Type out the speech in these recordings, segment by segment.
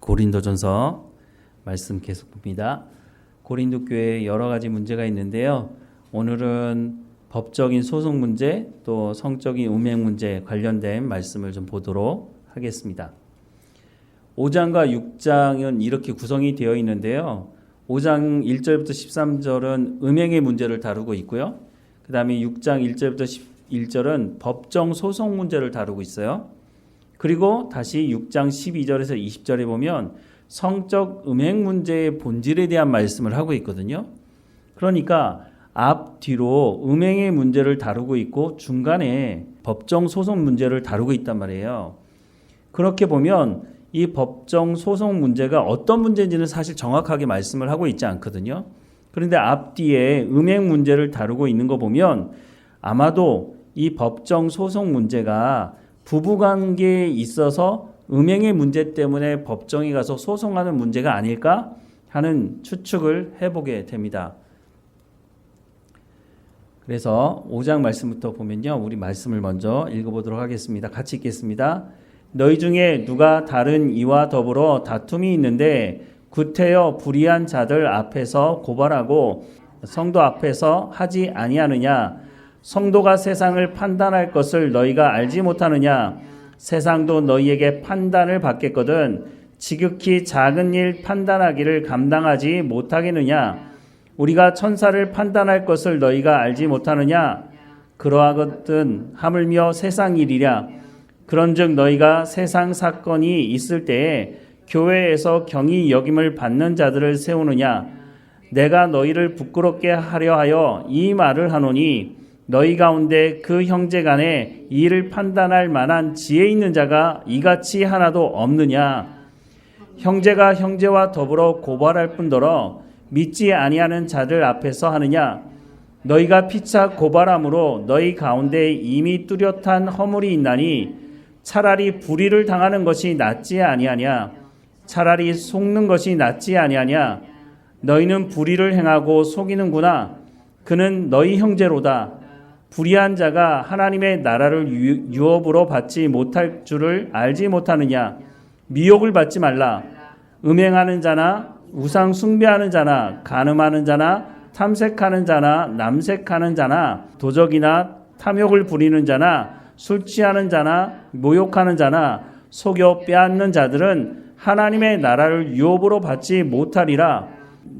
고린도전서 말씀 계속 봅니다. 고린도 교회에 여러 가지 문제가 있는데요. 오늘은 법적인 소송 문제 또 성적인 음행 문제 관련된 말씀을 좀 보도록 하겠습니다. 5장과 6장은 이렇게 구성이 되어 있는데요. 5장 1절부터 13절은 음행의 문제를 다루고 있고요. 그 다음에 6장 1절부터 11절은 법정 소송 문제를 다루고 있어요. 그리고 다시 6장 12절에서 20절에 보면 성적 음행 문제의 본질에 대한 말씀을 하고 있거든요. 그러니까 앞뒤로 음행의 문제를 다루고 있고 중간에 법정 소송 문제를 다루고 있단 말이에요. 그렇게 보면 이 법정 소송 문제가 어떤 문제인지는 사실 정확하게 말씀을 하고 있지 않거든요. 그런데 앞뒤에 음행 문제를 다루고 있는 거 보면 아마도 이 법정 소송 문제가 부부관계에 있어서 음행의 문제 때문에 법정에 가서 소송하는 문제가 아닐까 하는 추측을 해보게 됩니다. 그래서 5장 말씀부터 보면요. 우리 말씀을 먼저 읽어보도록 하겠습니다. 같이 읽겠습니다. 너희 중에 누가 다른 이와 더불어 다툼이 있는데 구태여 불의한 자들 앞에서 고발하고 성도 앞에서 하지 아니하느냐? 성도가 세상을 판단할 것을 너희가 알지 못하느냐? 세상도 너희에게 판단을 받겠거든 지극히 작은 일 판단하기를 감당하지 못하겠느냐? 우리가 천사를 판단할 것을 너희가 알지 못하느냐? 그러하거든 하물며 세상 일이랴. 그런즉 너희가 세상 사건이 있을 때에 교회에서 경히 여김을 받는 자들을 세우느냐? 내가 너희를 부끄럽게 하려 하여 이 말을 하노니 너희 가운데 그 형제 간에 이를 판단할 만한 지혜 있는 자가 이같이 하나도 없느냐? 형제가 형제와 더불어 고발할 뿐더러 믿지 아니하는 자들 앞에서 하느냐? 너희가 피차 고발함으로 너희 가운데 이미 뚜렷한 허물이 있나니 차라리 불의를 당하는 것이 낫지 아니하냐? 차라리 속는 것이 낫지 아니하냐? 너희는 불의를 행하고 속이는구나. 그는 너희 형제로다. 불의한 자가 하나님의 나라를 유업으로 받지 못할 줄을 알지 못하느냐? 미혹을 받지 말라. 음행하는 자나 우상 숭배하는 자나 간음하는 자나 탐색하는 자나 남색하는 자나 도적이나 탐욕을 부리는 자나 술 취하는 자나 모욕하는 자나 속여 빼앗는 자들은 하나님의 나라를 유업으로 받지 못하리라.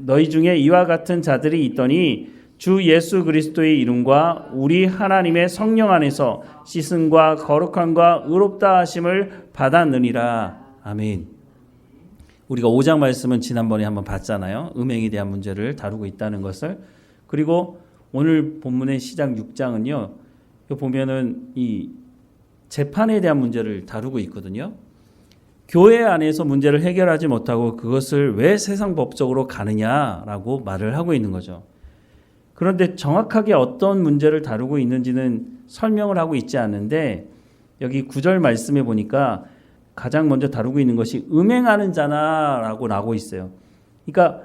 너희 중에 이와 같은 자들이 있더니 주 예수 그리스도의 이름과 우리 하나님의 성령 안에서 씻음과 거룩함과 의롭다 하심을 받았느니라. 아멘. 우리가 5장 말씀은 지난번에 한번 봤잖아요. 음행에 대한 문제를 다루고 있다는 것을. 그리고 오늘 본문의 시작 6장은요. 보면은 이 재판에 대한 문제를 다루고 있거든요. 교회 안에서 문제를 해결하지 못하고 그것을 왜 세상 법적으로 가느냐라고 말을 하고 있는 거죠. 그런데 정확하게 어떤 문제를 다루고 있는지는 설명을 하고 있지 않는데 여기 9절 말씀에 보니까 가장 먼저 다루고 있는 것이 음행하는 자나라고 나오고 있어요. 그러니까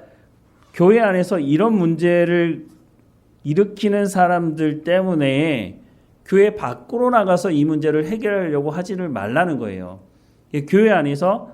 교회 안에서 이런 문제를 일으키는 사람들 때문에 교회 밖으로 나가서 이 문제를 해결하려고 하지를 말라는 거예요. 교회 안에서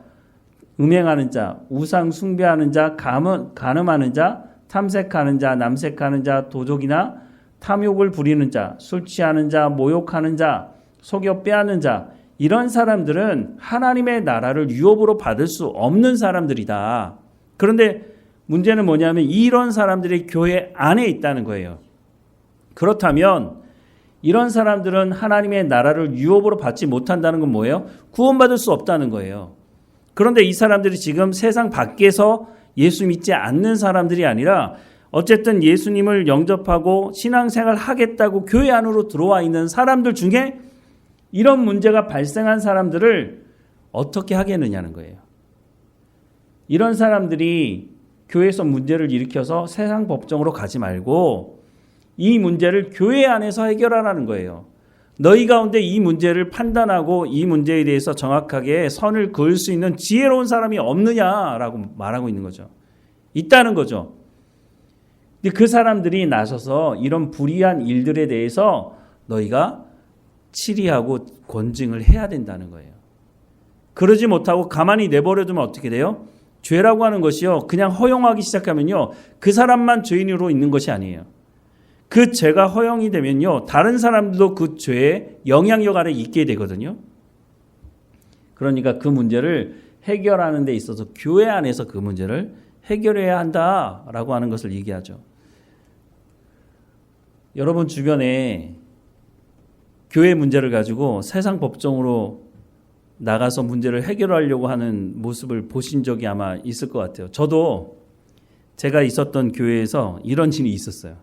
음행하는 자, 우상 숭배하는 자, 간음하는 자, 탐색하는 자, 남색하는 자, 도적이나 탐욕을 부리는 자, 술 취하는 자, 모욕하는 자, 속여 빼앗는 자, 이런 사람들은 하나님의 나라를 유업으로 받을 수 없는 사람들이다. 그런데 문제는 뭐냐면 이런 사람들이 교회 안에 있다는 거예요. 그렇다면 이런 사람들은 하나님의 나라를 유업으로 받지 못한다는 건 뭐예요? 구원받을 수 없다는 거예요. 그런데 이 사람들이 지금 세상 밖에서 예수 믿지 않는 사람들이 아니라 어쨌든 예수님을 영접하고 신앙생활 하겠다고 교회 안으로 들어와 있는 사람들 중에 이런 문제가 발생한 사람들을 어떻게 하겠느냐는 거예요. 이런 사람들이 교회에서 문제를 일으켜서 세상 법정으로 가지 말고 이 문제를 교회 안에서 해결하라는 거예요. 너희 가운데 이 문제를 판단하고 이 문제에 대해서 정확하게 선을 그을 수 있는 지혜로운 사람이 없느냐라고 말하고 있는 거죠. 있다는 거죠. 근데 그 사람들이 나서서 이런 불의한 일들에 대해서 너희가 치리하고 권징을 해야 된다는 거예요. 그러지 못하고 가만히 내버려두면 어떻게 돼요? 죄라고 하는 것이요, 그냥 허용하기 시작하면요, 그 사람만 죄인으로 있는 것이 아니에요. 그 죄가 허용이 되면요, 다른 사람들도 그 죄의 영향력 아래 있게 되거든요. 그러니까 그 문제를 해결하는 데 있어서 교회 안에서 그 문제를 해결해야 한다라고 하는 것을 얘기하죠. 여러분 주변에 교회 문제를 가지고 세상 법정으로 나가서 문제를 해결하려고 하는 모습을 보신 적이 아마 있을 것 같아요. 저도 제가 있었던 교회에서 이런 일이 있었어요.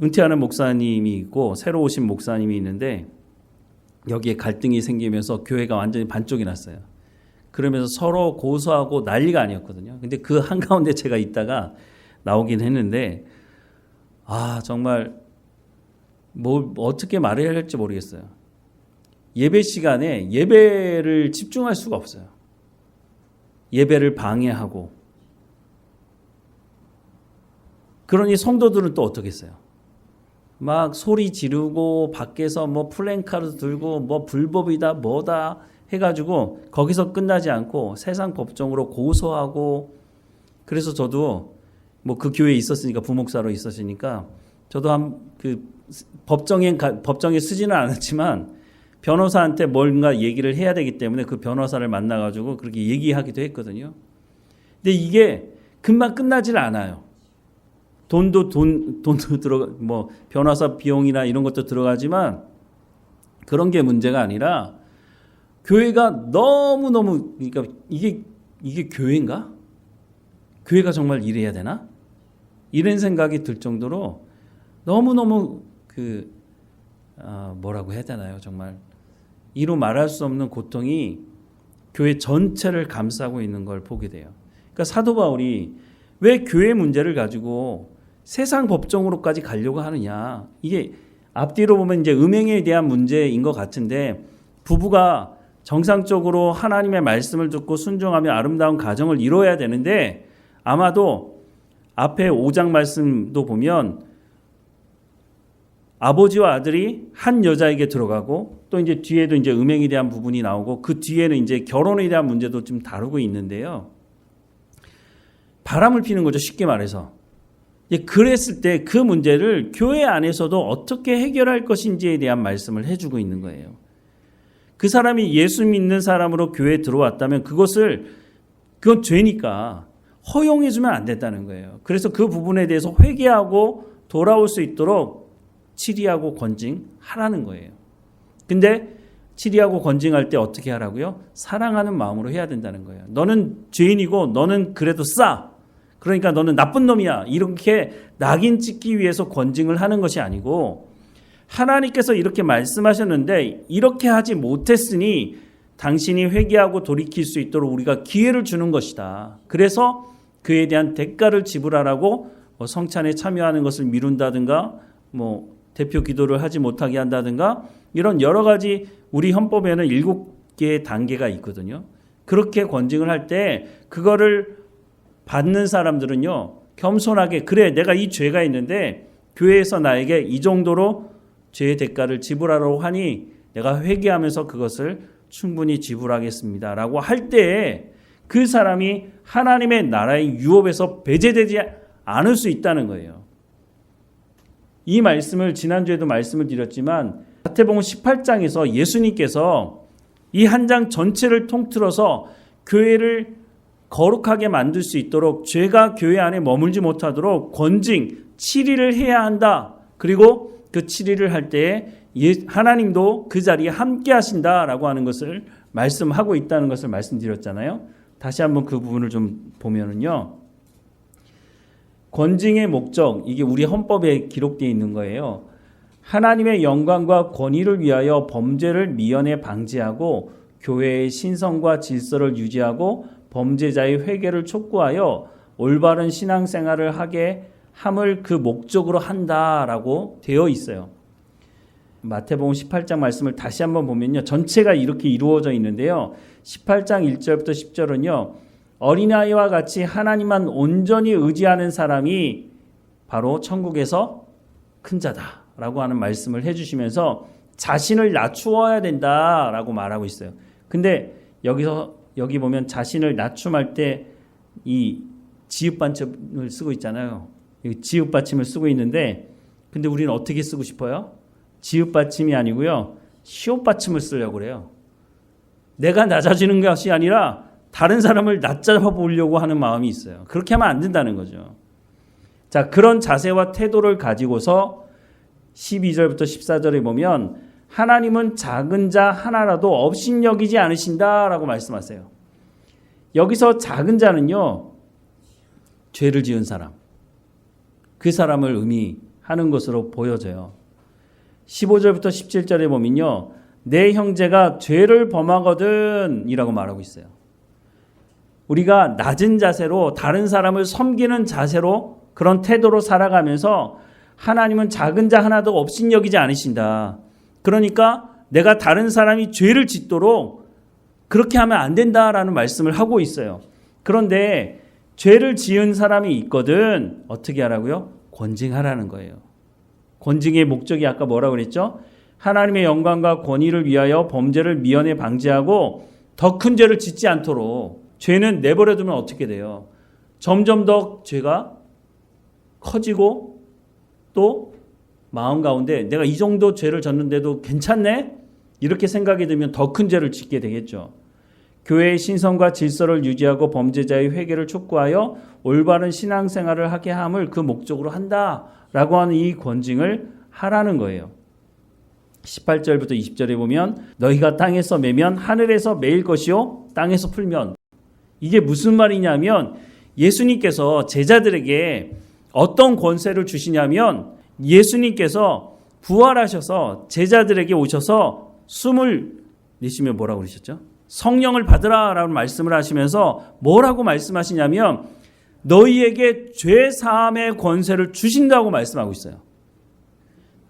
은퇴하는 목사님이 있고 새로 오신 목사님이 있는데 여기에 갈등이 생기면서 교회가 완전히 반쪽이 났어요. 그러면서 서로 고소하고 난리가 아니었거든요. 근데 그 한가운데 제가 있다가 나오긴 했는데 정말 뭐 어떻게 말해야 할지 모르겠어요. 예배 시간에 예배를 집중할 수가 없어요. 예배를 방해하고. 그러니 성도들은 또 어떻겠어요? 막 소리 지르고 밖에서 뭐 플랜카드 들고 뭐 불법이다 뭐다 해가지고 거기서 끝나지 않고 세상 법정으로 고소하고. 그래서 저도 뭐 그 교회에 있었으니까, 부목사로 있었으니까 저도 그 법정에 쓰지는 않았지만 변호사한테 뭔가 얘기를 해야 되기 때문에 그 변호사를 만나가지고 그렇게 얘기하기도 했거든요. 근데 이게 금방 끝나질 않아요. 돈도 들어가, 뭐 변호사 비용이나 이런 것도 들어가지만 그런 게 문제가 아니라 교회가 너무너무, 그러니까 이게 교회인가? 교회가 정말 이래야 되나? 이런 생각이 들 정도로 너무너무 뭐라고 해야 되나요? 정말 이루 말할 수 없는 고통이 교회 전체를 감싸고 있는 걸 보게 돼요. 그러니까 사도 바울이 왜 교회 문제를 가지고 세상 법정으로까지 가려고 하느냐. 이게 앞뒤로 보면 이제 음행에 대한 문제인 것 같은데, 부부가 정상적으로 하나님의 말씀을 듣고 순종하며 아름다운 가정을 이루어야 되는데, 아마도 앞에 5장 말씀도 보면 아버지와 아들이 한 여자에게 들어가고, 또 이제 뒤에도 이제 음행에 대한 부분이 나오고, 그 뒤에는 이제 결혼에 대한 문제도 좀 다루고 있는데요. 바람을 피는 거죠, 쉽게 말해서. 그랬을 때 그 문제를 교회 안에서도 어떻게 해결할 것인지에 대한 말씀을 해주고 있는 거예요. 그 사람이 예수 믿는 사람으로 교회에 들어왔다면 그건 죄니까 허용해주면 안 된다는 거예요. 그래서 그 부분에 대해서 회개하고 돌아올 수 있도록 치리하고 권징하라는 거예요. 근데 치리하고 권징할 때 어떻게 하라고요? 사랑하는 마음으로 해야 된다는 거예요. 너는 죄인이고 너는 그래도 그러니까 너는 나쁜 놈이야. 이렇게 낙인 찍기 위해서 권징을 하는 것이 아니고, 하나님께서 이렇게 말씀하셨는데 이렇게 하지 못했으니 당신이 회개하고 돌이킬 수 있도록 우리가 기회를 주는 것이다. 그래서 그에 대한 대가를 지불하라고 성찬에 참여하는 것을 미룬다든가, 대표 기도를 하지 못하게 한다든가, 이런 여러 가지 우리 헌법에는 7개의 단계가 있거든요. 그렇게 권징을 할 때 그거를 받는 사람들은요, 겸손하게, 그래 내가 이 죄가 있는데 교회에서 나에게 이 정도로 죄의 대가를 지불하라고 하니 내가 회개하면서 그것을 충분히 지불하겠습니다 라고 할 때에 그 사람이 하나님의 나라의 유업에서 배제되지 않을 수 있다는 거예요. 이 말씀을 지난주에도 말씀을 드렸지만 마태복음 18장에서 예수님께서 이 한 장 전체를 통틀어서 교회를 거룩하게 만들 수 있도록, 죄가 교회 안에 머물지 못하도록 권징, 치리를 해야 한다. 그리고 그 치리를 할 때에 하나님도 그 자리에 함께 하신다라고 하는 것을 말씀하고 있다는 것을 말씀드렸잖아요. 다시 한번 그 부분을 좀 보면은요, 권징의 목적, 이게 우리 헌법에 기록되어 있는 거예요. 하나님의 영광과 권위를 위하여 범죄를 미연에 방지하고 교회의 신성과 질서를 유지하고 범죄자의 회개를 촉구하여 올바른 신앙생활을 하게 함을 그 목적으로 한다라고 되어 있어요. 마태복음 18장 말씀을 다시 한번 보면요, 전체가 이렇게 이루어져 있는데요. 18장 1절부터 10절은요, 어린아이와 같이 하나님만 온전히 의지하는 사람이 바로 천국에서 큰 자다라고 하는 말씀을 해주시면서 자신을 낮추어야 된다라고 말하고 있어요. 근데 여기 보면 자신을 낮춤할 때 이 지읒 받침을 쓰고 있잖아요. 이 지읒 받침을 쓰고 있는데 근데 우리는 어떻게 쓰고 싶어요? 지읒 받침이 아니고요. 시옷 받침을 쓰려고 그래요. 내가 낮아지는 것이 아니라 다른 사람을 낮잡아 보려고 하는 마음이 있어요. 그렇게 하면 안 된다는 거죠. 자, 그런 자세와 태도를 가지고서 12절부터 14절에 보면 하나님은 작은 자 하나라도 업신여기지 않으신다라고 말씀하세요. 여기서 작은 자는요, 죄를 지은 사람, 그 사람을 의미하는 것으로 보여져요. 15절부터 17절에 보면요, 내 형제가 죄를 범하거든 이라고 말하고 있어요. 우리가 낮은 자세로 다른 사람을 섬기는 자세로 그런 태도로 살아가면서 하나님은 작은 자 하나도 업신여기지 않으신다. 그러니까 내가 다른 사람이 죄를 짓도록 그렇게 하면 안 된다라는 말씀을 하고 있어요. 그런데 죄를 지은 사람이 있거든 어떻게 하라고요? 권징하라는 거예요. 권징의 목적이 아까 뭐라고 그랬죠? 하나님의 영광과 권위를 위하여 범죄를 미연에 방지하고 더 큰 죄를 짓지 않도록. 죄는 내버려두면 어떻게 돼요? 점점 더 죄가 커지고 또 마음 가운데 내가 이 정도 죄를 졌는데도 괜찮네? 이렇게 생각이 들면 더 큰 죄를 짓게 되겠죠. 교회의 신성과 질서를 유지하고 범죄자의 회개를 촉구하여 올바른 신앙생활을 하게 함을 그 목적으로 한다라고 하는 이 권징을 하라는 거예요. 18절부터 20절에 보면 너희가 땅에서 매면 하늘에서 매일 것이요 땅에서 풀면, 이게 무슨 말이냐면 예수님께서 제자들에게 어떤 권세를 주시냐면 예수님께서 부활하셔서 제자들에게 오셔서 숨을 내쉬며 뭐라고 그러셨죠? 성령을 받으라라는 말씀을 하시면서 뭐라고 말씀하시냐면 너희에게 죄사함의 권세를 주신다고 말씀하고 있어요.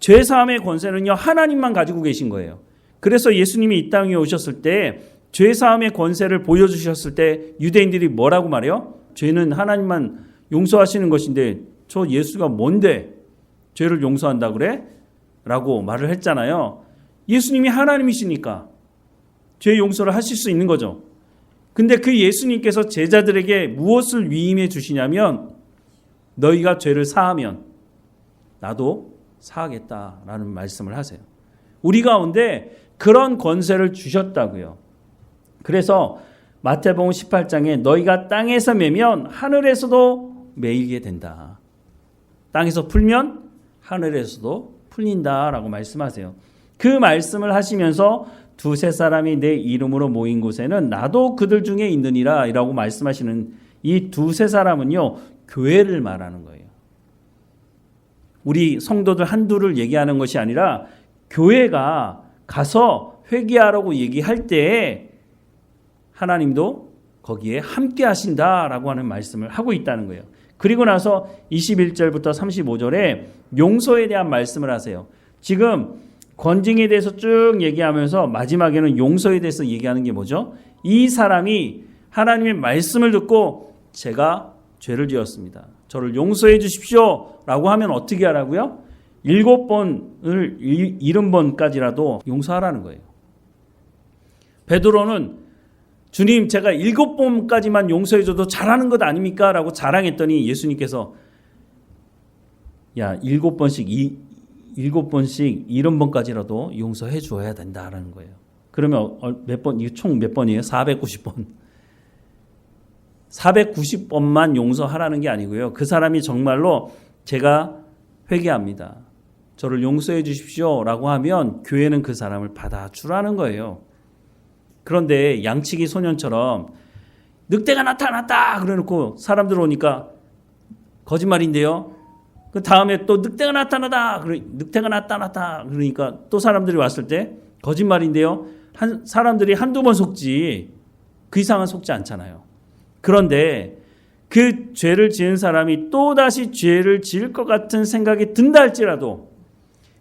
죄사함의 권세는요 하나님만 가지고 계신 거예요. 그래서 예수님이 이 땅에 오셨을 때 죄사함의 권세를 보여주셨을 때 유대인들이 뭐라고 말해요? 죄는 하나님만 용서하시는 것인데 저 예수가 뭔데 죄를 용서한다 그래? 라고 말을 했잖아요. 예수님이 하나님이시니까 죄 용서를 하실 수 있는 거죠. 근데 그 예수님께서 제자들에게 무엇을 위임해 주시냐면 너희가 죄를 사하면 나도 사하겠다라는 말씀을 하세요. 우리 가운데 그런 권세를 주셨다고요. 그래서 마태복음 18장에 너희가 땅에서 매면 하늘에서도 매이게 된다. 땅에서 풀면 하늘에서도 풀린다라고 말씀하세요. 그 말씀을 하시면서 두세 사람이 내 이름으로 모인 곳에는 나도 그들 중에 있느니라 이라고 말씀하시는 이 두세 사람은요 교회를 말하는 거예요. 우리 성도들 한두를 얘기하는 것이 아니라 교회가 가서 회개하라고 얘기할 때 하나님도 거기에 함께 하신다라고 하는 말씀을 하고 있다는 거예요. 그리고 나서 21절부터 35절에 용서에 대한 말씀을 하세요. 지금 권징에 대해서 쭉 얘기하면서 마지막에는 용서에 대해서 얘기하는 게 뭐죠? 이 사람이 하나님의 말씀을 듣고 제가 죄를 지었습니다. 저를 용서해 주십시오 라고 하면 어떻게 하라고요? 7번을 70번까지라도 용서하라는 거예요. 베드로는 주님 제가 7번까지만 용서해 줘도 잘하는 것 아닙니까? 라고 자랑했더니 예수님께서 야 7번씩 70번까지라도 용서해 줘야 된다라는 거예요. 그러면 몇 번, 이게 총 몇 번이에요? 490번. 490번만 용서하라는 게 아니고요. 그 사람이 정말로 제가 회개합니다. 저를 용서해 주십시오 라고 하면 교회는 그 사람을 받아주라는 거예요. 그런데 양치기 소년처럼 늑대가 나타났다 그래놓고 사람들 오니까 거짓말인데요. 그 다음에 또 늑대가 나타났다 그러니까 또 사람들이 왔을 때 거짓말인데요. 사람들이 한두 번 속지 그 이상은 속지 않잖아요. 그런데 그 죄를 지은 사람이 또다시 죄를 지을 것 같은 생각이 든다 할지라도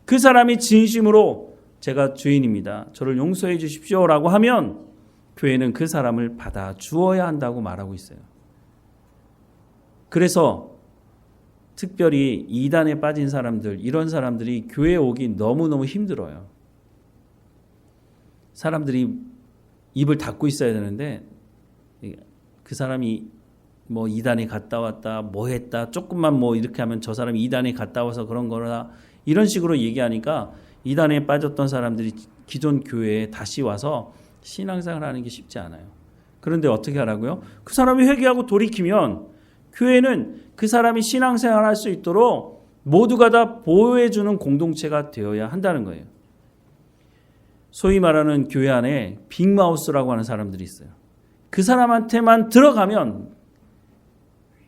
그 사람이 진심으로 제가 죄인입니다. 저를 용서해 주십시오 라고 하면 교회는 그 사람을 받아주어야 한다고 말하고 있어요. 그래서 특별히 이단에 빠진 사람들, 이런 사람들이 교회에 오기 너무너무 힘들어요. 사람들이 입을 닫고 있어야 되는데 그 사람이 뭐 이단에 갔다 왔다 뭐 했다 조금만 뭐 이렇게 하면 저 사람이 이단에 갔다 와서 그런 거라 이런 식으로 얘기하니까 이단에 빠졌던 사람들이 기존 교회에 다시 와서 신앙생활 하는 게 쉽지 않아요. 그런데 어떻게 하라고요? 그 사람이 회개하고 돌이키면 교회는 그 사람이 신앙생활 할 수 있도록 모두가 다 보호해주는 공동체가 되어야 한다는 거예요. 소위 말하는 교회 안에 빅마우스라고 하는 사람들이 있어요. 그 사람한테만 들어가면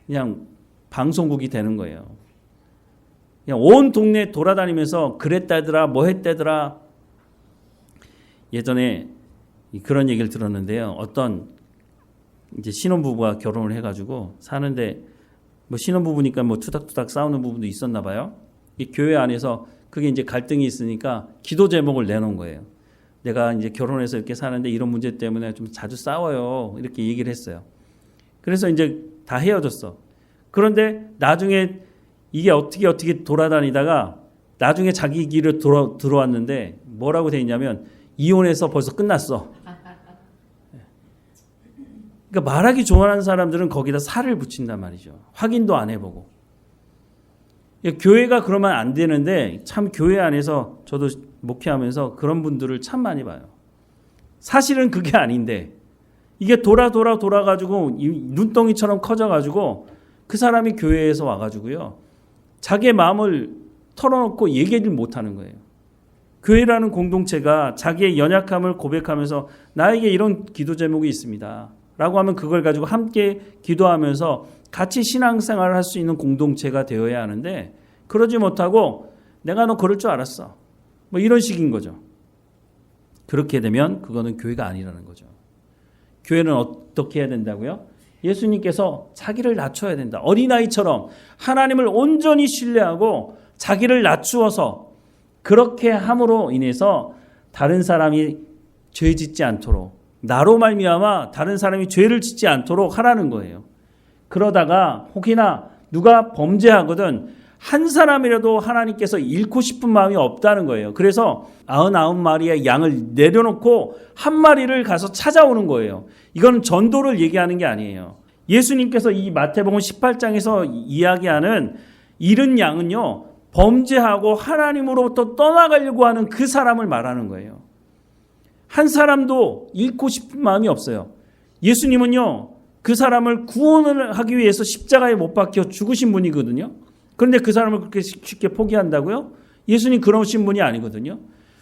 그냥 방송국이 되는 거예요. 그냥 온 동네 돌아다니면서 그랬다더라 뭐 했다더라. 예전에 그런 얘기를 들었는데요. 어떤 이제 신혼부부가 결혼을 해가지고 사는데 뭐 신혼부부니까 뭐 투닥투닥 싸우는 부분도 있었나 봐요. 이 교회 안에서 그게 이제 갈등이 있으니까 기도 제목을 내놓은 거예요. 내가 이제 결혼해서 이렇게 사는데 이런 문제 때문에 좀 자주 싸워요. 이렇게 얘기를 했어요. 그래서 이제 다 헤어졌어. 그런데 나중에 이게 어떻게 돌아다니다가 나중에 자기 길을 들어왔는데 뭐라고 돼 있냐면 이혼해서 벌써 끝났어. 그러니까 말하기 좋아하는 사람들은 거기다 살을 붙인단 말이죠. 확인도 안 해보고. 교회가 그러면 안 되는데 참 교회 안에서 저도 목회하면서 그런 분들을 참 많이 봐요. 사실은 그게 아닌데 이게 돌아가지고 눈덩이처럼 커져가지고 그 사람이 교회에서 와가지고요. 자기의 마음을 털어놓고 얘기를 못하는 거예요. 교회라는 공동체가 자기의 연약함을 고백하면서 나에게 이런 기도 제목이 있습니다. 라고 하면 그걸 가지고 함께 기도하면서 같이 신앙생활을 할 수 있는 공동체가 되어야 하는데 그러지 못하고 내가 너 그럴 줄 알았어. 뭐 이런 식인 거죠. 그렇게 되면 그거는 교회가 아니라는 거죠. 교회는 어떻게 해야 된다고요? 예수님께서 자기를 낮춰야 된다. 어린아이처럼 하나님을 온전히 신뢰하고 자기를 낮추어서 그렇게 함으로 인해서 다른 사람이 죄 짓지 않도록 나로 말미암아 다른 사람이 죄를 짓지 않도록 하라는 거예요. 그러다가 혹이나 누가 범죄하거든 한 사람이라도 하나님께서 잃고 싶은 마음이 없다는 거예요. 그래서 99마리의 양을 내려놓고 한 마리를 가서 찾아오는 거예요. 이건 전도를 얘기하는 게 아니에요. 예수님께서 이 마태복음 18장에서 이야기하는 잃은 양은요, 범죄하고 하나님으로부터 떠나가려고 하는 그 사람을 말하는 거예요. 한 사람도 잃고 싶은 마음이 없어요. 예수님은요, 그 사람을 구원을 하기 위해서 십자가에 못 박혀 죽으신 분이거든요. 그런데 그 사람을 그렇게 쉽게 포기한다고요? 예수님 그러신 분이 아니거든요.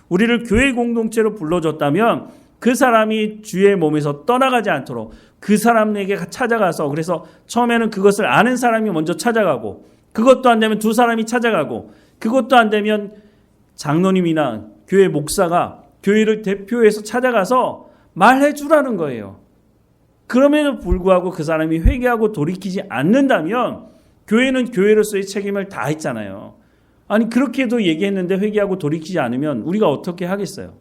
우리를 교회 공동체로 불러줬다면 그 사람이 주의 몸에서 떠나가지 않도록 그 사람에게 찾아가서, 그래서 처음에는 그것을 아는 사람이 먼저 찾아가고, 그것도 안 되면 두 사람이 찾아가고, 그것도 안 되면 장로님이나 교회 목사가 교회를 대표해서 찾아가서 말해 주라는 거예요. 그럼에도 불구하고 그 사람이 회개하고 돌이키지 않는다면 교회는 교회로서의 책임을 다 했잖아요. 아니 그렇게도 얘기했는데 회개하고 돌이키지 않으면 우리가 어떻게 하겠어요?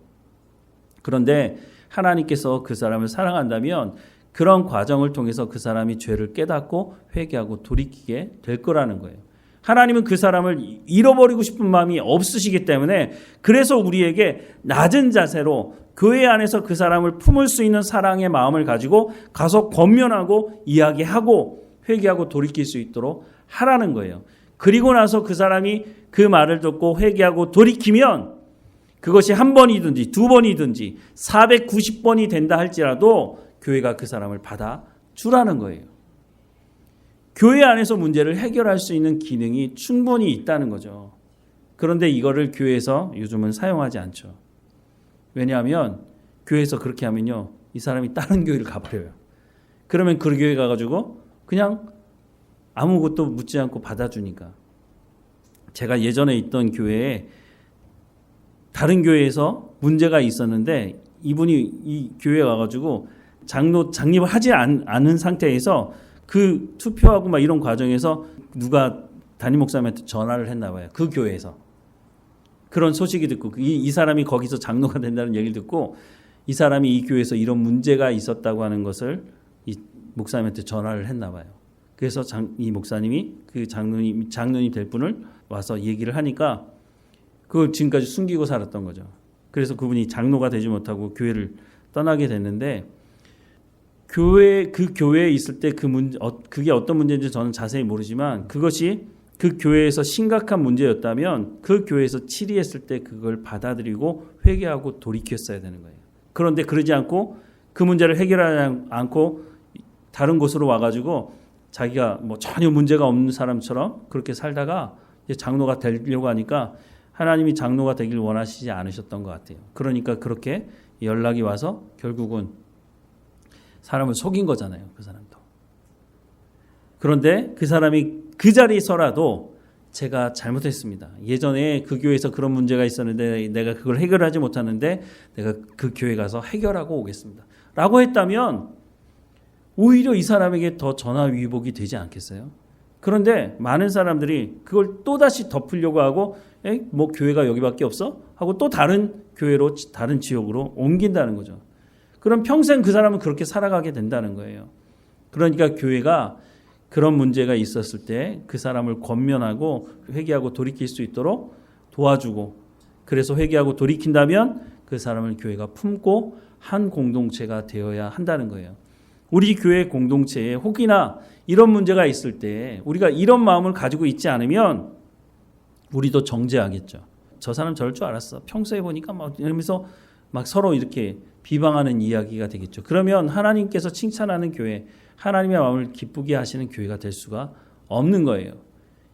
그런데 하나님께서 그 사람을 사랑한다면 그런 과정을 통해서 그 사람이 죄를 깨닫고 회개하고 돌이키게 될 거라는 거예요. 하나님은 그 사람을 잃어버리고 싶은 마음이 없으시기 때문에 그래서 우리에게 낮은 자세로 교회 안에서 그 사람을 품을 수 있는 사랑의 마음을 가지고 가서 권면하고 이야기하고 회개하고 돌이킬 수 있도록 하라는 거예요. 그리고 나서 그 사람이 그 말을 듣고 회개하고 돌이키면 그것이 한 번이든지 두 번이든지 490번이 된다 할지라도 교회가 그 사람을 받아주라는 거예요. 교회 안에서 문제를 해결할 수 있는 기능이 충분히 있다는 거죠. 그런데 이거를 교회에서 요즘은 사용하지 않죠. 왜냐하면 교회에서 그렇게 하면요, 이 사람이 다른 교회를 가버려요. 그러면 그 교회 가가지고 그냥 아무것도 묻지 않고 받아주니까. 제가 예전에 있던 교회에 다른 교회에서 문제가 있었는데 이분이 이 교회에 와가지고 장립을 하지 않은 상태에서 그 투표하고 막 이런 과정에서 누가 담임 목사님한테 전화를 했나 봐요. 그 교회에서. 그런 소식이 듣고 이 사람이 거기서 장로가 된다는 얘기를 듣고 이 사람이 이 교회에서 이런 문제가 있었다고 하는 것을 이 목사님한테 전화를 했나 봐요. 그래서 이 목사님이 그 장로님 될 분을 와서 얘기를 하니까 그걸 지금까지 숨기고 살았던 거죠. 그래서 그분이 장로가 되지 못하고 교회를 떠나게 됐는데 그 교회에 있을 때 그게 어떤 문제인지 저는 자세히 모르지만 그것이 그 교회에서 심각한 문제였다면 그 교회에서 치리했을 때 그걸 받아들이고 회개하고 돌이켰어야 되는 거예요. 그런데 그러지 않고 그 문제를 해결하지 않고 다른 곳으로 와가지고 자기가 뭐 전혀 문제가 없는 사람처럼 그렇게 살다가 이제 장로가 되려고 하니까 하나님이 장로가 되길 원하시지 않으셨던 것 같아요. 그러니까 그렇게 연락이 와서 결국은 사람을 속인 거잖아요. 그 사람도. 그런데 그 사람이 그 자리에서라도 제가 잘못했습니다. 예전에 그 교회에서 그런 문제가 있었는데 내가 그걸 해결하지 못하는데 내가 그 교회 가서 해결하고 오겠습니다. 라고 했다면 오히려 이 사람에게 더 전화위복이 되지 않겠어요? 그런데 많은 사람들이 그걸 또다시 덮으려고 하고 뭐 교회가 여기밖에 없어? 하고 또 다른 교회로 다른 지역으로 옮긴다는 거죠. 그럼 평생 그 사람은 그렇게 살아가게 된다는 거예요. 그러니까 교회가 그런 문제가 있었을 때 그 사람을 권면하고 회개하고 돌이킬 수 있도록 도와주고 그래서 회개하고 돌이킨다면 그 사람을 교회가 품고 한 공동체가 되어야 한다는 거예요. 우리 교회 공동체에 혹이나 이런 문제가 있을 때 우리가 이런 마음을 가지고 있지 않으면 우리도 정죄하겠죠. 저 사람 저럴 줄 알았어. 평소에 보니까 막 이러면서 막 서로 이렇게 비방하는 이야기가 되겠죠. 그러면 하나님께서 칭찬하는 교회, 하나님의 마음을 기쁘게 하시는 교회가 될 수가 없는 거예요.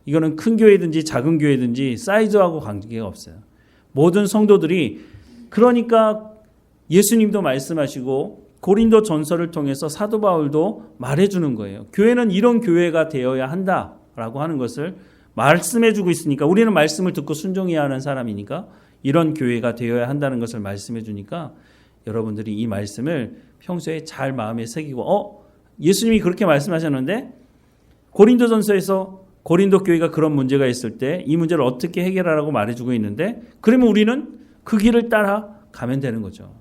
이거는 큰 교회든지 작은 교회든지 사이즈하고 관계가 없어요. 모든 성도들이 그러니까 예수님도 말씀하시고 고린도 전서를 통해서 사도 바울도 말해주는 거예요. 교회는 이런 교회가 되어야 한다라고 하는 것을 말씀해주고 있으니까 우리는 말씀을 듣고 순종해야 하는 사람이니까 이런 교회가 되어야 한다는 것을 말씀해주니까 여러분들이 이 말씀을 평소에 잘 마음에 새기고 예수님이 그렇게 말씀하셨는데 고린도전서에서 고린도 교회가 그런 문제가 있을 때 이 문제를 어떻게 해결하라고 말해주고 있는데 그러면 우리는 그 길을 따라 가면 되는 거죠.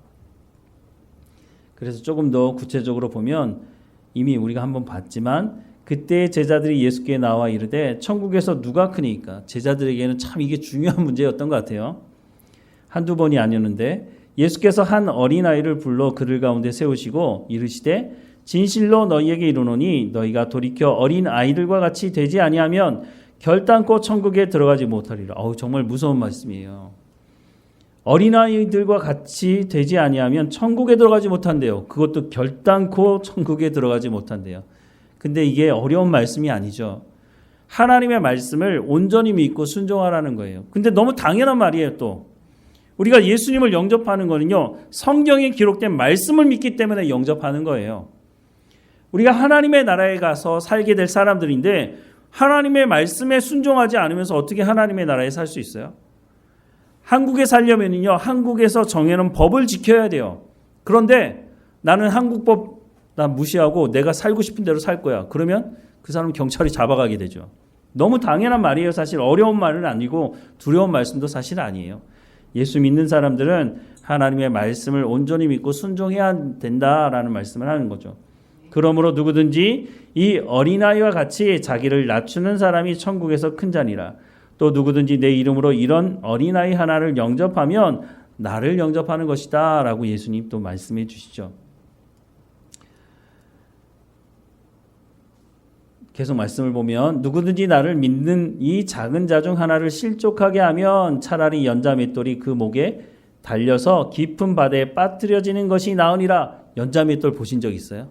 그래서 조금 더 구체적으로 보면 이미 우리가 한번 봤지만 그때 제자들이 예수께 나와 이르되 천국에서 누가 크니까 제자들에게는 참 이게 중요한 문제였던 것 같아요. 한두 번이 아니었는데 예수께서 한 어린아이를 불러 그들 가운데 세우시고 이르시되 진실로 너희에게 이르노니 너희가 돌이켜 어린아이들과 같이 되지 아니하면 결단코 천국에 들어가지 못하리라. 정말 무서운 말씀이에요. 어린아이들과 같이 되지 아니하면 천국에 들어가지 못한대요. 그것도 결단코 천국에 들어가지 못한대요. 근데 이게 어려운 말씀이 아니죠. 하나님의 말씀을 온전히 믿고 순종하라는 거예요. 근데 너무 당연한 말이에요. 또 우리가 예수님을 영접하는 거는요, 성경에 기록된 말씀을 믿기 때문에 영접하는 거예요. 우리가 하나님의 나라에 가서 살게 될 사람들인데 하나님의 말씀에 순종하지 않으면서 어떻게 하나님의 나라에 살 수 있어요? 한국에 살려면요, 한국에서 정해놓은 법을 지켜야 돼요. 그런데 나는 한국법 난 무시하고 내가 살고 싶은 대로 살 거야. 그러면 그 사람 경찰이 잡아가게 되죠. 너무 당연한 말이에요. 사실 어려운 말은 아니고 두려운 말씀도 사실 아니에요. 예수 믿는 사람들은 하나님의 말씀을 온전히 믿고 순종해야 된다라는 말씀을 하는 거죠. 그러므로 누구든지 이 어린아이와 같이 자기를 낮추는 사람이 천국에서 큰 자니라. 또 누구든지 내 이름으로 이런 어린아이 하나를 영접하면 나를 영접하는 것이다 라고 예수님 또 말씀해 주시죠. 계속 말씀을 보면 누구든지 나를 믿는 이 작은 자 중 하나를 실족하게 하면 차라리 연자 맷돌이 그 목에 달려서 깊은 바다에 빠뜨려지는 것이 나으니라. 연자 맷돌 보신 적 있어요?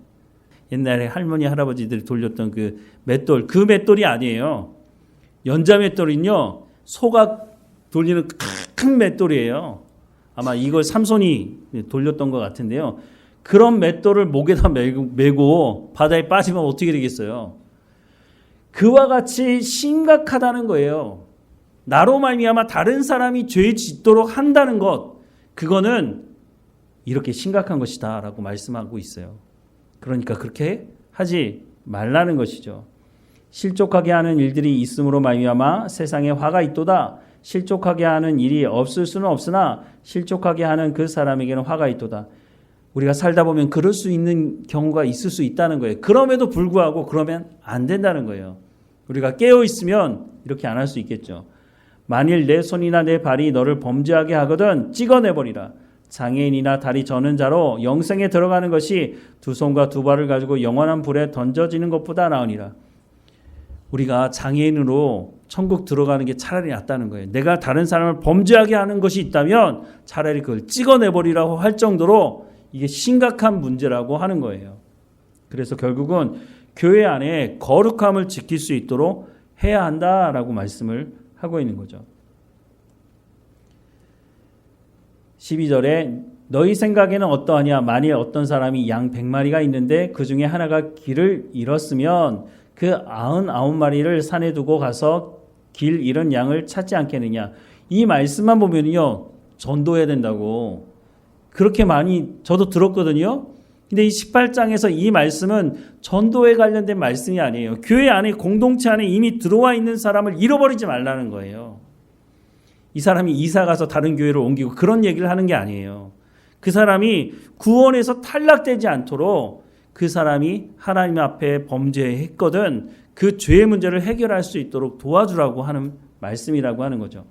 옛날에 할머니 할아버지들이 돌렸던 그 맷돌이 아니에요. 연자 맷돌은요, 소가 돌리는 큰 맷돌이에요. 아마 이걸 삼손이 돌렸던 것 같은데요. 그런 맷돌을 목에다 메고 바다에 빠지면 어떻게 되겠어요? 그와 같이 심각하다는 거예요. 나로 말미암아 다른 사람이 죄 짓도록 한다는 것, 그거는 이렇게 심각한 것이다 라고 말씀하고 있어요. 그러니까 그렇게 하지 말라는 것이죠. 실족하게 하는 일들이 있음으로 말미암아 세상에 화가 있도다. 실족하게 하는 일이 없을 수는 없으나 실족하게 하는 그 사람에게는 화가 있도다. 우리가 살다 보면 그럴 수 있는 경우가 있을 수 있다는 거예요. 그럼에도 불구하고 그러면 안 된다는 거예요. 우리가 깨어 있으면 이렇게 안 할 수 있겠죠. 만일 내 손이나 내 발이 너를 범죄하게 하거든 찍어내버리라. 장애인이나 다리 저는 자로 영생에 들어가는 것이 두 손과 두 발을 가지고 영원한 불에 던져지는 것보다 나으니라. 우리가 장애인으로 천국 들어가는 게 차라리 낫다는 거예요. 내가 다른 사람을 범죄하게 하는 것이 있다면 차라리 그걸 찍어내버리라고 할 정도로 이게 심각한 문제라고 하는 거예요. 그래서 결국은 교회 안에 거룩함을 지킬 수 있도록 해야 한다라고 말씀을 하고 있는 거죠. 12절에 너희 생각에는 어떠하냐? 만일 어떤 사람이 양 100마리가 있는데 그 중에 하나가 길을 잃었으면 그 99마리를 산에 두고 가서 길 잃은 양을 찾지 않겠느냐? 이 말씀만 보면요, 전도해야 된다고 그렇게 많이 저도 들었거든요. 근데 이 18장에서 이 말씀은 전도에 관련된 말씀이 아니에요. 교회 안에 공동체 안에 이미 들어와 있는 사람을 잃어버리지 말라는 거예요. 이 사람이 이사 가서 다른 교회로 옮기고 그런 얘기를 하는 게 아니에요. 그 사람이 구원에서 탈락되지 않도록 그 사람이 하나님 앞에 범죄했거든 그 죄의 문제를 해결할 수 있도록 도와주라고 하는 말씀이라고 하는 거죠.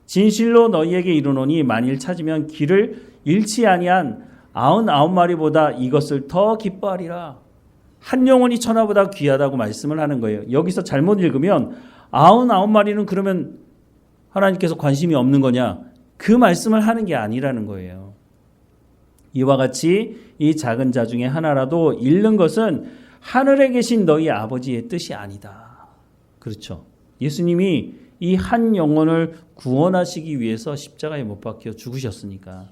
진실로 너희에게 이르노니 만일 찾으면 길을 잃지 아니한 99마리보다 이것을 더 기뻐하리라. 한 영혼이 천하보다 귀하다고 말씀을 하는 거예요. 여기서 잘못 읽으면 99마리는 그러면 하나님께서 관심이 없는 거냐? 그 말씀을 하는 게 아니라는 거예요. 이와 같이 이 작은 자 중에 하나라도 잃는 것은 하늘에 계신 너희 아버지의 뜻이 아니다. 그렇죠. 예수님이 이 한 영혼을 구원하시기 위해서 십자가에 못 박혀 죽으셨으니까.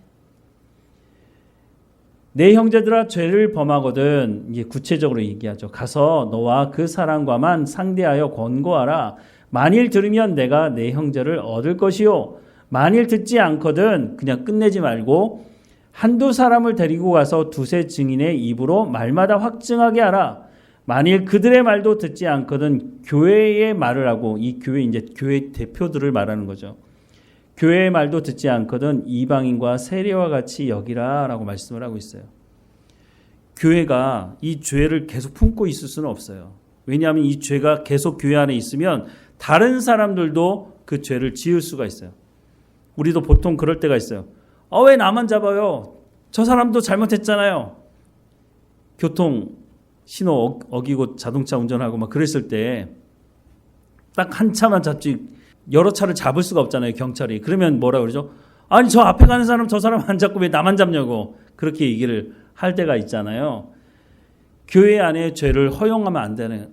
내 형제들아 죄를 범하거든, 이게 구체적으로 얘기하죠. 가서 너와 그 사람과만 상대하여 권고하라. 만일 들으면 내가 내 형제를 얻을 것이요. 만일 듣지 않거든 그냥 끝내지 말고 한두 사람을 데리고 가서 두세 증인의 입으로 말마다 확증하게 하라. 만일 그들의 말도 듣지 않거든 교회의 말을 하고, 이 교회 이제 교회 대표들을 말하는 거죠. 교회의 말도 듣지 않거든 이방인과 세리와 같이 여기라라고 말씀을 하고 있어요. 교회가 이 죄를 계속 품고 있을 수는 없어요. 왜냐하면 이 죄가 계속 교회 안에 있으면 다른 사람들도 그 죄를 지을 수가 있어요. 우리도 보통 그럴 때가 있어요. 왜 나만 잡아요? 저 사람도 잘못했잖아요. 교통 신호 어기고 자동차 운전하고 막 그랬을 때 딱 한 차만 잡지 여러 차를 잡을 수가 없잖아요, 경찰이. 그러면 뭐라 그러죠? 아니 저 앞에 가는 사람 저 사람 안 잡고 왜 나만 잡냐고 그렇게 얘기를 할 때가 있잖아요. 교회 안에 죄를 허용하면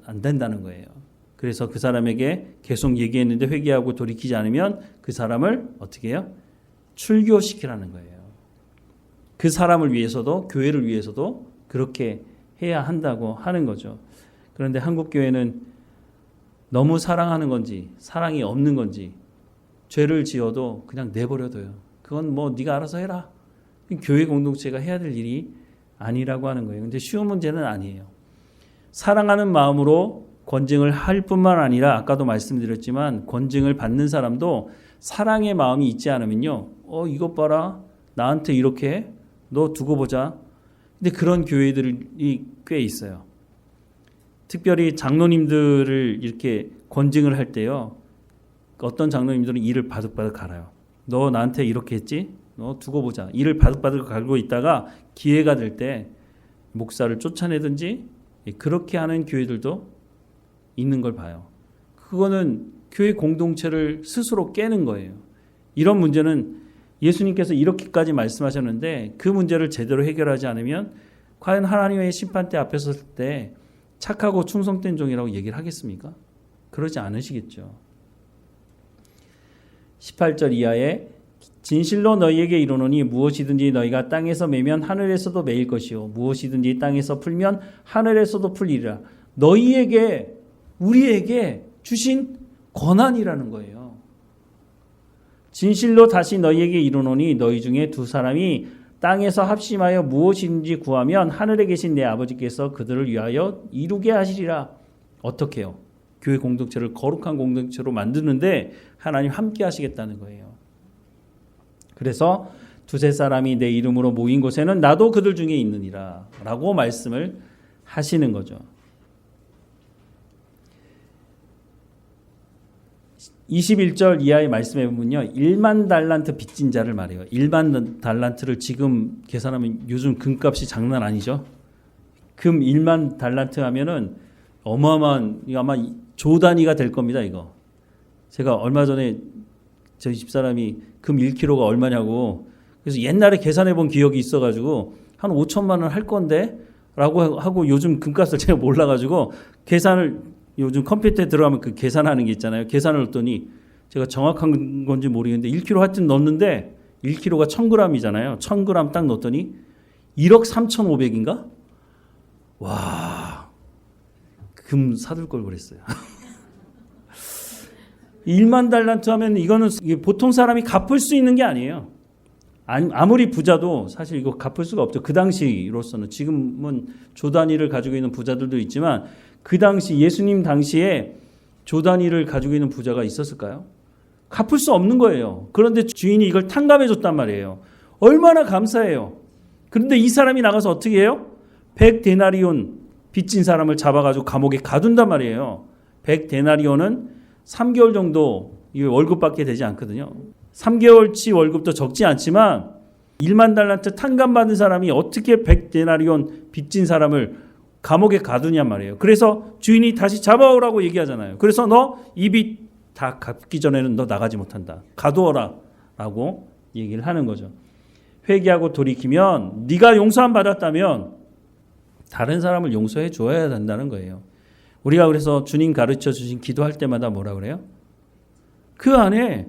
안 된다는 거예요. 그래서 그 사람에게 계속 얘기했는데 회개하고 돌이키지 않으면 그 사람을 어떻게 해요? 출교시키라는 거예요. 그 사람을 위해서도 교회를 위해서도 그렇게 해야 한다고 하는 거죠. 그런데 한국 교회는 너무 사랑하는 건지 사랑이 없는 건지 죄를 지어도 그냥 내버려둬요. 그건 뭐 네가 알아서 해라. 교회 공동체가 해야 될 일이 아니라고 하는 거예요. 근데 쉬운 문제는 아니에요. 사랑하는 마음으로 권징을 할 뿐만 아니라 아까도 말씀드렸지만 권징을 받는 사람도 사랑의 마음이 있지 않으면요. 이것 봐라. 나한테 이렇게 해. 너 두고 보자. 근데 그런 교회들이 꽤 있어요. 특별히 장로님들을 이렇게 권징을 할 때요. 어떤 장로님들은 이를 바득바득 갈아요. 너 나한테 이렇게 했지? 너 두고 보자. 이를 바득바득 갈고 있다가 기회가 될 때 목사를 쫓아내든지 그렇게 하는 교회들도 있는 걸 봐요. 그거는 교회 공동체를 스스로 깨는 거예요. 이런 문제는 예수님께서 이렇게까지 말씀하셨는데 그 문제를 제대로 해결하지 않으면 과연 하나님의 심판대 앞에 섰을 때 착하고 충성된 종이라고 얘기를 하겠습니까? 그러지 않으시겠죠. 18절 이하에 진실로 너희에게 이르노니 무엇이든지 너희가 땅에서 매면 하늘에서도 매일 것이요 무엇이든지 땅에서 풀면 하늘에서도 풀리리라. 너희에게 우리에게 주신 권한이라는 거예요. 진실로 다시 너희에게 이르노니 너희 중에 두 사람이 땅에서 합심하여 무엇인지 구하면 하늘에 계신 내 아버지께서 그들을 위하여 이루게 하시리라. 어떻게 해요? 교회 공동체를 거룩한 공동체로 만드는데 하나님 함께 하시겠다는 거예요. 그래서 두세 사람이 내 이름으로 모인 곳에는 나도 그들 중에 있느니라 라고 말씀을 하시는 거죠. 21절 이하의 말씀에 보면요. 1만 달란트 빚진 자를 말해요. 1만 달란트를 지금 계산하면 요즘 금값이 장난 아니죠. 금 1만 달란트 하면은 어마어마한, 이거 아마 조 단위가 될 겁니다, 이거. 제가 얼마 전에 저희 집사람이 금 1kg가 얼마냐고, 그래서 옛날에 계산해 본 기억이 있어가지고 한 5천만 원 할 건데? 라고 하고 요즘 금값을 제가 몰라가지고 계산을 요즘 컴퓨터에 들어가면 그 계산하는 게 있잖아요. 계산을 했더니 제가 정확한 건지 모르겠는데 1kg 하여튼 넣었는데 1kg가 1000g이잖아요. 1000g 딱 넣었더니 1억 3,500인가? 와, 금 사둘 걸 그랬어요. 1만 달란트 하면 이거는 보통 사람이 갚을 수 있는 게 아니에요. 아무리 부자도 사실 이거 갚을 수가 없죠. 그 당시로서는. 지금은 조 단위를 가지고 있는 부자들도 있지만 그 당시 예수님 당시에 조 단위를 가지고 있는 부자가 있었을까요? 갚을 수 없는 거예요. 그런데 주인이 이걸 탕감해 줬단 말이에요. 얼마나 감사해요. 그런데 이 사람이 나가서 어떻게 해요? 100데나리온 빚진 사람을 잡아가지고 감옥에 가둔단 말이에요. 100데나리온은 3개월 정도 월급 받게 되지 않거든요. 3개월치 월급도 적지 않지만 1만 달란트 탕감받은 사람이 어떻게 100데나리온 빚진 사람을 감옥에 가두냔 말이에요. 그래서 주인이 다시 잡아오라고 얘기하잖아요. 그래서 너 이 빚 다 갚기 전에는 너 나가지 못한다. 가두어라 라고 얘기를 하는 거죠. 회개하고 돌이키면 네가 용서함 받았다면 다른 사람을 용서해 줘야 된다는 거예요. 우리가 그래서 주님 가르쳐 주신 기도할 때마다 뭐라 그래요? 그 안에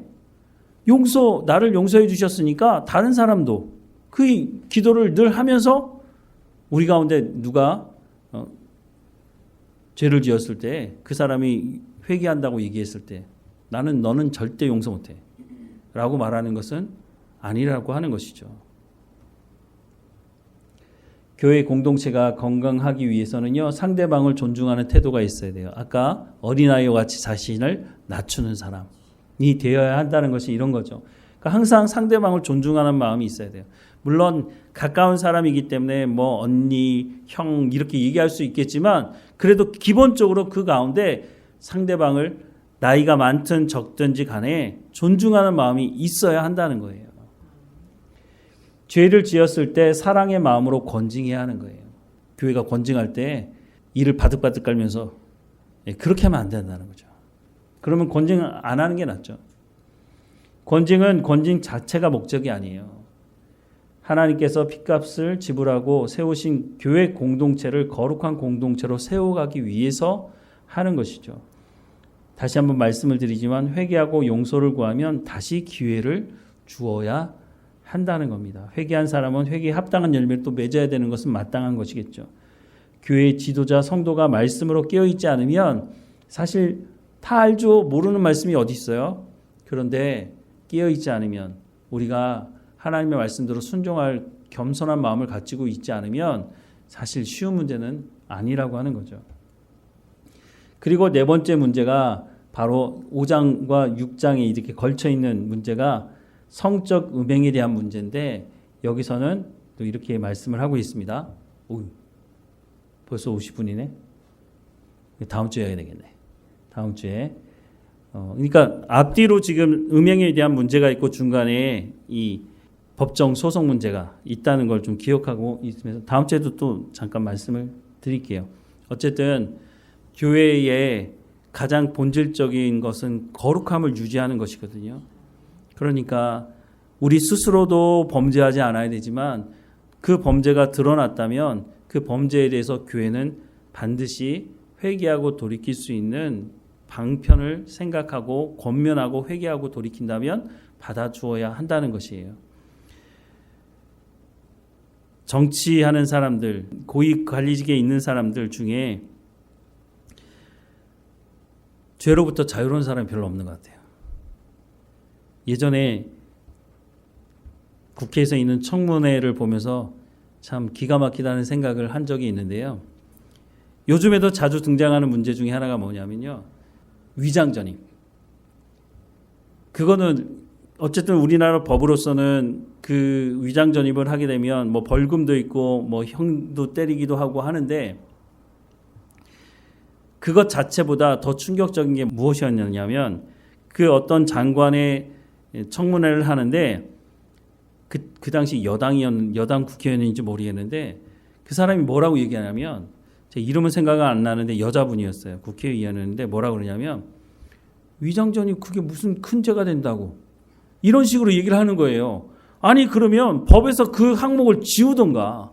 나를 용서해 주셨으니까 다른 사람도 그 기도를 늘 하면서 우리 가운데 누가 죄를 지었을 때 그 사람이 회개한다고 얘기했을 때 너는 절대 용서 못해 라고 말하는 것은 아니라고 하는 것이죠. 교회 공동체가 건강하기 위해서는요, 상대방을 존중하는 태도가 있어야 돼요. 아까 어린아이와 같이 자신을 낮추는 사람이 되어야 한다는 것이 이런 거죠. 그러니까 항상 상대방을 존중하는 마음이 있어야 돼요. 물론 가까운 사람이기 때문에 뭐 언니, 형 이렇게 얘기할 수 있겠지만 그래도 기본적으로 그 가운데 상대방을 나이가 많든 적든지 간에 존중하는 마음이 있어야 한다는 거예요. 죄를 지었을 때 사랑의 마음으로 권징해야 하는 거예요. 교회가 권징할 때 이를 바득바득 깔면서 그렇게 하면 안 된다는 거죠. 그러면 권징 안 하는 게 낫죠. 권징은 권징 자체가 목적이 아니에요. 하나님께서 핏값을 지불하고 세우신 교회 공동체를 거룩한 공동체로 세워가기 위해서 하는 것이죠. 다시 한번 말씀을 드리지만 회개하고 용서를 구하면 다시 기회를 주어야 한다는 겁니다. 회개한 사람은 회개에 합당한 열매를 또 맺어야 되는 것은 마땅한 것이겠죠. 교회의 지도자 성도가 말씀으로 깨어있지 않으면 사실 다 알죠. 모르는 말씀이 어디 있어요. 그런데 깨어있지 않으면 우리가 하나님의 말씀대로 순종할 겸손한 마음을 가지고 있지 않으면 사실 쉬운 문제는 아니라고 하는 거죠. 그리고 네 번째 문제가 바로 5장과 6장에 이렇게 걸쳐 있는 문제가 성적 음행에 대한 문제인데 여기서는 또 이렇게 말씀을 하고 있습니다. 벌써 50분이네. 다음 주에 해야 되겠네. 다음 주에. 그러니까 앞뒤로 지금 음행에 대한 문제가 있고 중간에 이 법정 소송 문제가 있다는 걸 좀 기억하고 있으면서 다음 주에도 또 잠깐 말씀을 드릴게요. 어쨌든 교회의 가장 본질적인 것은 거룩함을 유지하는 것이거든요. 그러니까 우리 스스로도 범죄하지 않아야 되지만 그 범죄가 드러났다면 그 범죄에 대해서 교회는 반드시 회개하고 돌이킬 수 있는 방편을 생각하고 권면하고 회개하고 돌이킨다면 받아주어야 한다는 것이에요. 정치하는 사람들, 고위 관리직에 있는 사람들 중에 죄로부터 자유로운 사람이 별로 없는 것 같아요. 예전에 국회에서 있는 청문회를 보면서 참 기가 막히다는 생각을 한 적이 있는데요. 요즘에도 자주 등장하는 문제 중에 하나가 뭐냐면요. 위장전입. 그거는 어쨌든 우리나라 법으로서는 그 위장전입을 하게 되면 뭐 벌금도 있고 뭐 형도 때리기도 하고 하는데 그것 자체보다 더 충격적인 게 무엇이었냐면 그 어떤 장관의 청문회를 하는데 그 당시 여당 국회의원인지 모르겠는데 그 사람이 뭐라고 얘기하냐면 제 이름은 생각 안 나는데 여자분이었어요. 국회의원이었는데 뭐라고 그러냐면 위장전이 그게 무슨 큰 죄가 된다고 이런 식으로 얘기를 하는 거예요. 아니 그러면 법에서 그 항목을 지우던가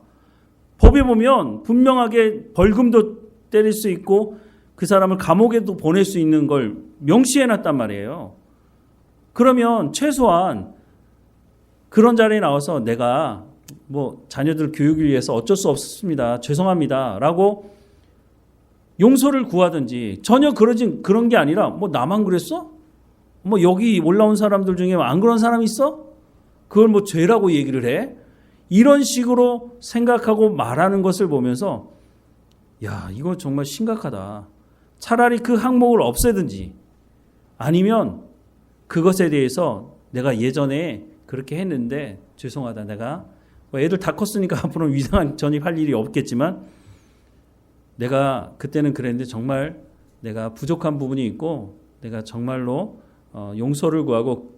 법에 보면 분명하게 벌금도 때릴 수 있고 그 사람을 감옥에도 보낼 수 있는 걸 명시해놨단 말이에요. 그러면 최소한 그런 자리에 나와서 내가 뭐 자녀들 교육을 위해서 어쩔 수 없습니다. 죄송합니다. 라고 용서를 구하든지 전혀 그런 게 아니라 뭐 나만 그랬어? 뭐 여기 올라온 사람들 중에 안 그런 사람 있어? 그걸 뭐 죄라고 얘기를 해? 이런 식으로 생각하고 말하는 것을 보면서 야, 이거 정말 심각하다. 차라리 그 항목을 없애든지 아니면 그것에 대해서 내가 예전에 그렇게 했는데 죄송하다. 내가 뭐 애들 다 컸으니까 앞으로는 위장 전입할 일이 없겠지만 내가 그때는 그랬는데 정말 내가 부족한 부분이 있고 내가 정말로 용서를 구하고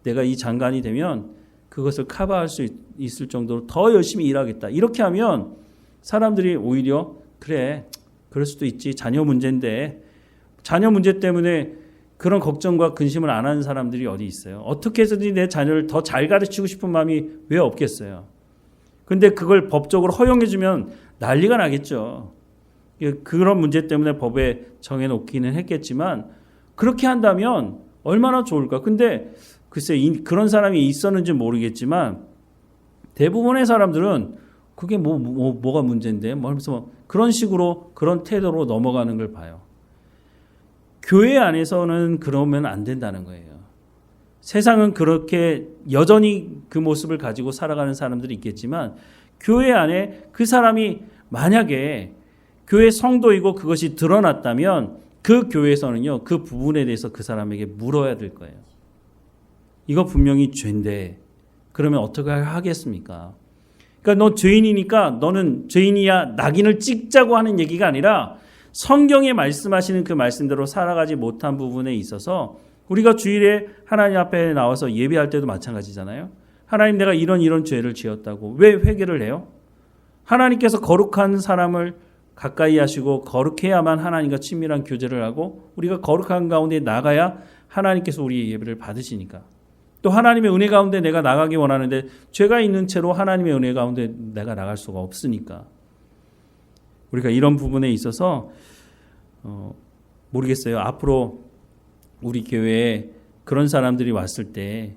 내가 이 장관이 되면 그것을 커버할 수 있을 정도로 더 열심히 일하겠다. 이렇게 하면 사람들이 오히려 그래 그럴 수도 있지. 자녀 문제인데 자녀 문제 때문에 그런 걱정과 근심을 안 하는 사람들이 어디 있어요. 어떻게 해서든지 내 자녀를 더 잘 가르치고 싶은 마음이 왜 없겠어요. 근데 그걸 법적으로 허용해주면 난리가 나겠죠. 그런 문제 때문에 법에 정해놓기는 했겠지만 그렇게 한다면 얼마나 좋을까. 근데 글쎄 그런 사람이 있었는지 모르겠지만 대부분의 사람들은 그게 뭐가 문제인데 뭐 하면서 그런 식으로 그런 태도로 넘어가는 걸 봐요. 교회 안에서는 그러면 안 된다는 거예요. 세상은 그렇게 여전히 그 모습을 가지고 살아가는 사람들이 있겠지만 교회 안에 그 사람이 만약에 교회 성도이고 그것이 드러났다면 그 교회에서는요, 그 부분에 대해서 그 사람에게 물어야 될 거예요. 이거 분명히 죄인데 그러면 어떻게 하겠습니까? 그러니까 너 죄인이니까 너는 죄인이야 낙인을 찍자고 하는 얘기가 아니라 성경에 말씀하시는 그 말씀대로 살아가지 못한 부분에 있어서 우리가 주일에 하나님 앞에 나와서 예배할 때도 마찬가지잖아요. 하나님 내가 이런 죄를 지었다고 왜 회개를 해요? 하나님께서 거룩한 사람을 가까이 하시고 거룩해야만 하나님과 친밀한 교제를 하고 우리가 거룩한 가운데 나가야 하나님께서 우리의 예배를 받으시니까. 또 하나님의 은혜 가운데 내가 나가기 원하는데 죄가 있는 채로 하나님의 은혜 가운데 내가 나갈 수가 없으니까. 우리가 이런 부분에 있어서 모르겠어요. 앞으로 우리 교회에 그런 사람들이 왔을 때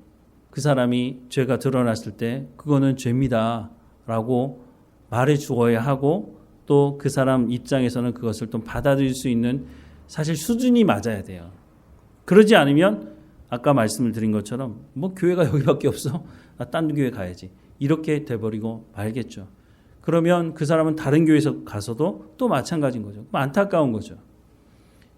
그 사람이 죄가 드러났을 때 그거는 죄입니다 라고 말해 주어야 하고 또 그 사람 입장에서는 그것을 또 받아들일 수 있는 사실 수준이 맞아야 돼요. 그러지 않으면 아까 말씀을 드린 것처럼 뭐 교회가 여기밖에 없어? 나 딴 교회 가야지. 이렇게 돼버리고 말겠죠. 그러면 그 사람은 다른 교회에서 가서도 또 마찬가지인 거죠. 안타까운 거죠.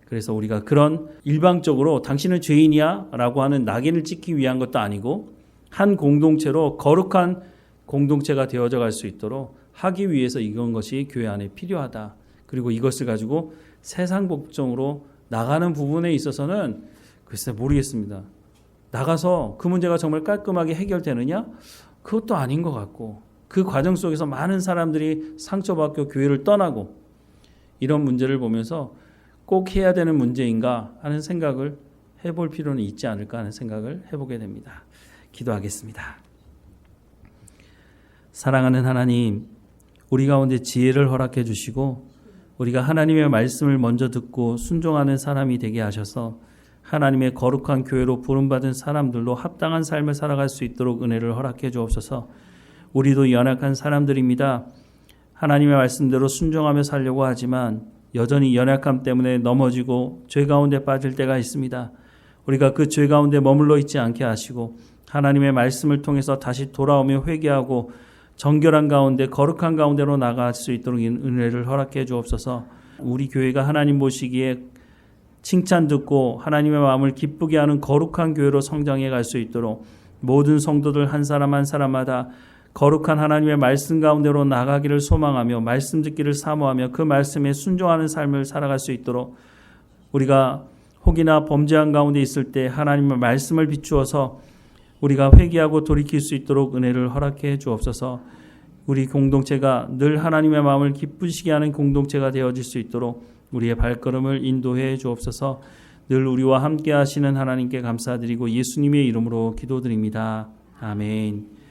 그래서 우리가 그런 일방적으로 당신은 죄인이야 라고 하는 낙인을 찍기 위한 것도 아니고 한 공동체로 거룩한 공동체가 되어져 갈 수 있도록 하기 위해서 이런 것이 교회 안에 필요하다. 그리고 이것을 가지고 세상 복종으로 나가는 부분에 있어서는 글쎄 모르겠습니다. 나가서 그 문제가 정말 깔끔하게 해결되느냐? 그것도 아닌 것 같고 그 과정 속에서 많은 사람들이 상처받고 교회를 떠나고 이런 문제를 보면서 꼭 해야 되는 문제인가 하는 생각을 해볼 필요는 있지 않을까 하는 생각을 해보게 됩니다. 기도하겠습니다. 사랑하는 하나님, 우리 가운데 지혜를 허락해 주시고 우리가 하나님의 말씀을 먼저 듣고 순종하는 사람이 되게 하셔서 하나님의 거룩한 교회로 부름받은 사람들로 합당한 삶을 살아갈 수 있도록 은혜를 허락해 주옵소서. 우리도 연약한 사람들입니다. 하나님의 말씀대로 순종하며 살려고 하지만 여전히 연약함 때문에 넘어지고 죄 가운데 빠질 때가 있습니다. 우리가 그 죄 가운데 머물러 있지 않게 하시고 하나님의 말씀을 통해서 다시 돌아오며 회개하고 정결한 가운데 거룩한 가운데로 나아갈 수 있도록 은혜를 허락해 주옵소서. 우리 교회가 하나님 보시기에 칭찬 듣고 하나님의 마음을 기쁘게 하는 거룩한 교회로 성장해 갈 수 있도록 모든 성도들 한 사람 한 사람마다 거룩한 하나님의 말씀 가운데로 나가기를 소망하며 말씀 듣기를 사모하며 그 말씀에 순종하는 삶을 살아갈 수 있도록 우리가 혹이나 범죄한 가운데 있을 때 하나님의 말씀을 비추어서 우리가 회개하고 돌이킬 수 있도록 은혜를 허락해 주옵소서. 우리 공동체가 늘 하나님의 마음을 기쁘시게 하는 공동체가 되어질 수 있도록 우리의 발걸음을 인도해 주옵소서. 늘 우리와 함께 하시는 하나님께 감사드리고 예수님의 이름으로 기도드립니다. 아멘.